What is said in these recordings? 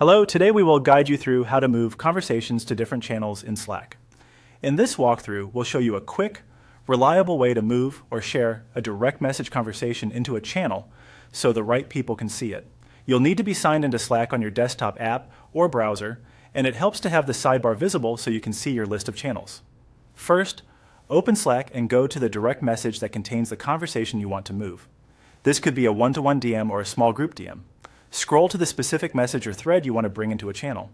Hello, today we will guide you through how to move conversations to different channels in Slack. In this walkthrough, we'll show you a quick, reliable way to move or share a direct message conversation into a channel so the right people can see it. You'll need to be signed into Slack on your desktop app or browser, and it helps to have the sidebar visible so you can see your list of channels. First, open Slack and go to the direct message that contains the conversation you want to move. This could be a one-to-one DM or a small group DM. Scroll to the specific message or thread you want to bring into a channel.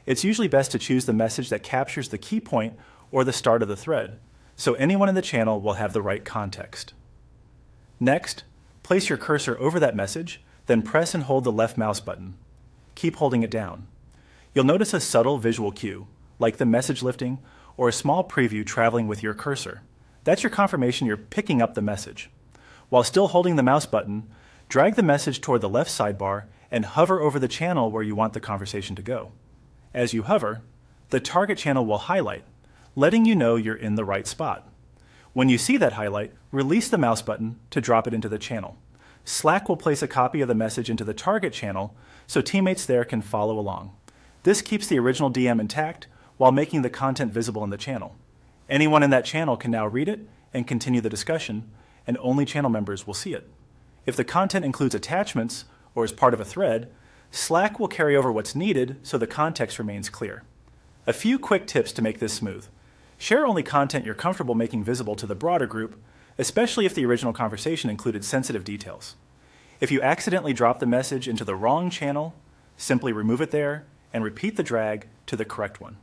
It's usually best to choose the message that captures the key point or the start of the thread, so anyone in the channel will have the right context. Next, place your cursor over that message, then press and hold the left mouse button. Keep holding it down. You'll notice a subtle visual cue, like the message lifting or a small preview traveling with your cursor. That's your confirmation you're picking up the message. While still holding the mouse button, drag the message toward the left sidebar and hover over the channel where you want the conversation to go. As you hover, the target channel will highlight, letting you know you're in the right spot. When you see that highlight, release the mouse button to drop it into the channel. Slack will place a copy of the message into the target channel so teammates there can follow along. This keeps the original DM intact while making the content visible in the channel. Anyone in that channel can now read it and continue the discussion, and only channel members will see it. If the content includes attachments or is part of a thread, Slack will carry over what's needed so the context remains clear. A few quick tips to make this smooth. Share only content you're comfortable making visible to the broader group, especially if the original conversation included sensitive details. If you accidentally drop the message into the wrong channel, simply remove it there and repeat the drag to the correct one.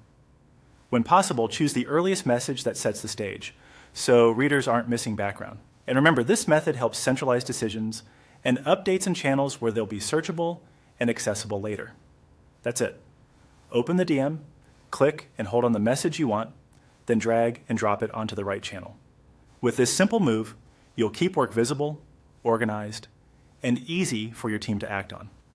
When possible, choose the earliest message that sets the stage, so readers aren't missing background. And remember, this method helps centralize decisions and updates in channels where they'll be searchable and accessible later. That's it. Open the DM, click and hold on the message you want, then drag and drop it onto the right channel. With this simple move, you'll keep work visible, organized, and easy for your team to act on.